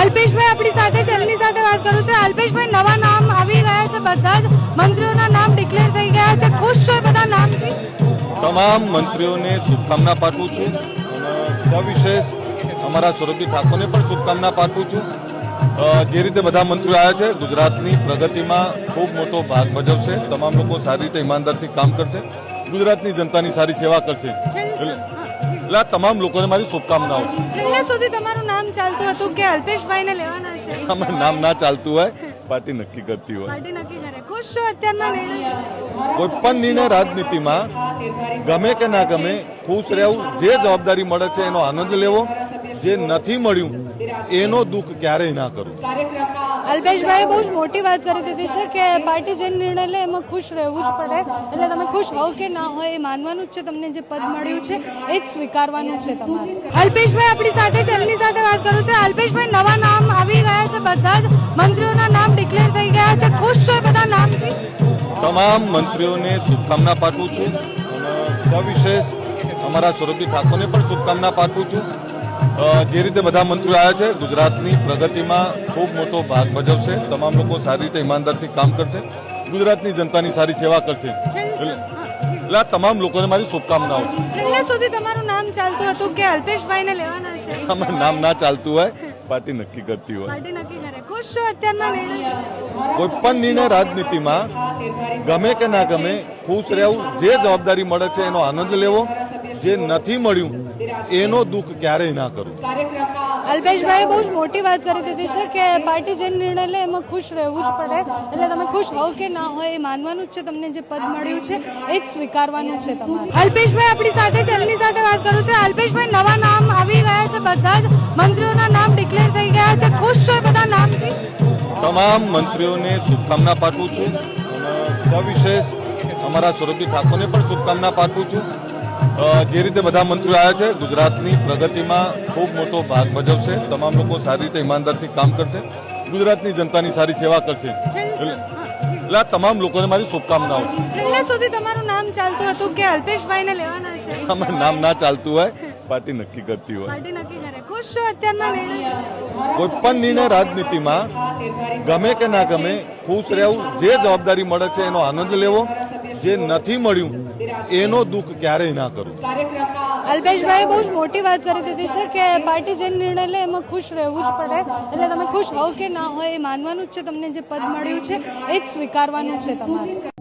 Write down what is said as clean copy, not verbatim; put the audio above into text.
અલ્પેશભાઈ આપણી સાથે છે, એમની સાથે વાત કરું છું। અલ્પેશભાઈ, નવા નામ આવી ગયા છે, બધા જ મંત્રીઓના નામ ડિક્લેર થઈ ગયા છે, ખુશ છો એ બધા નામ? તમામ મંત્રીઓને શુભકામના પાઠવું છું અને સવિશેષ અમારા સૌરભજી ઠાકોરને પણ શુભકામના પાઠવું છું। જે રીતે બધા મંત્રીઓ આવ્યા છે, ગુજરાતની પ્રગતિમાં ખૂબ મોટો ભાગ ભજવશે। તમામ લોકો સારી રીતે ઈમાનદારથી કામ કરશે, ગુજરાતની જનતાની સારી સેવા કરશે, એટલે આ તમામ લોકોને મારી શુભકામનાઓ છે। છેલ્લે સુધી તમારું નામ ચાલતું હતું કે અલ્પેશભાઈને લેવાના છે? આમાં નામ ના ચાલતું હોય, પાર્ટી નક્કી કરતી હોય। પાર્ટી નક્કી કરે। ખુશ છો અત્યારના નિર્ણય? કોઈ પણ નિર્ણય રાજનીતિમાં ગમે કે ના ગમે, ખુશ રહેવું, જે જવાબદારી મળે છે એનો આનંદ લેવો, જે નથી મળ્યું એનો દુઃખ ક્યારેય ના કરવું। અલ્પેશભાઈ બહુ જ મોટી વાત કરી દીધી છે કે પાર્ટી જે નિર્ણય લે એમાં ખુશ રહેવું જ પડે, એટલે તમે ખુશ હો કે ના હોય એ માનવાનું જ છે, તમને જે પદ મળ્યું છે એ જ સ્વીકારવાનું છે તમારે। અલ્પેશભાઈ આપણી સાથે છે, એમની સાથે વાત કરું છું। અલ્પેશભાઈ, નવા નામ આવી ગયા છે, બધા જ મંત્રીઓના નામ ડિક્લેર થઈ ગયા છે, ખુશ છો એ બધા નામ? તમામ મંત્રીઓને શુભકામના પાઠવું છું અને સવિશેષ અમારા સૌરભજી ઠાકોરને પણ શુભકામના પાઠવું છું। જે રીતે બધા મંત્રીઓ આવ્યા છે, ગુજરાતની પ્રગતિમાં ખૂબ મોટો ભાગ ભજવશે, તમામ લોકો સારી રીતે ઈમાનદારથી કામ કરશે, ગુજરાતની જનતાની સારી સેવા કરશે, એટલે આ તમામ લોકોને મારી શુભકામનાઓ છે। છેલ્લે સુધી તમારું નામ ચાલતું હતું કે અલ્પેશભાઈને લેવાના છે? આમાં નામ ના ચાલતું હોય, પાર્ટી નક્કી કરતી હોય। પાર્ટી નક્કી કરે। ખુશ છો અત્યારના નિર્ણય? કોઈ પણ નિર્ણય રાજનીતિમાં ગમે કે ના ગમે, ખુશ રહેવું, જે જવાબદારી મળે છે એનો આનંદ લેવો, જે નથી મળ્યું એનો દુઃખ ક્યારેય ના કરવું। અલ્પેશભાઈ બહુ જ મોટી વાત કરી દીધી છે કે પાર્ટી જે નિર્ણય લે એમાં ખુશ રહેવું જ પડે, એટલે તમે ખુશ હો કે ના હોય એ માનવાનું જ છે, તમને જે પદ મળ્યું છે એ જ સ્વીકારવાનું છે તમારે। અલ્પેશભાઈ આપણી સાથે છે, એમની સાથે વાત કરું છું। અલ્પેશભાઈ, નવા નામ આવી ગયા છે, બધા જ મંત્રીઓના નામ ડિક્લેર થઈ ગયા છે, ખુશ છો એ બધા નામ? તમામ મંત્રીઓને શુભકામના પાઠવું છું અને સવિશેષ અમારા સૌરભજી ઠાકોરને પણ શુભકામના પાઠવું છું। જે રીતે બધા મંત્રીઓ આવ્યા છે, ગુજરાતની પ્રગતિમાં ખૂબ મોટો ભાગ ભજવશે, તમામ લોકો સારી રીતે ઈમાનદારથી કામ કરશે, ગુજરાતની જનતાની સારી સેવા કરશે, એટલે આ તમામ લોકોને મારી શુભકામનાઓ છે। છેલ્લે સુધી તમારું નામ ચાલતું હતું કે અલ્પેશભાઈને લેવાના છે? આમાં નામ ના ચાલતું હોય, પાર્ટી નક્કી કરતી હોય। પાર્ટી નક્કી કરે। ખુશ છો અત્યારના નિર્ણય? કોઈ પણ નિર્ણય રાજનીતિમાં ગમે કે ના ગમે, ખુશ રહેવું, જે જવાબદારી મળે છે એનો આનંદ લેવો, જે નથી મળ્યું એનો દુઃખ ક્યારેય ના કરવું। અલ્પેશભાઈ બહુ જ મોટી વાત કરી દીધી છે કે પાર્ટી જે નિર્ણય લે એમાં ખુશ રહેવું જ પડે, એટલે તમે ખુશ હો કે ના હોય એ માનવાનું જ છે, તમને જે પદ મળ્યું છે એ જ સ્વીકારવાનું છે તમારે।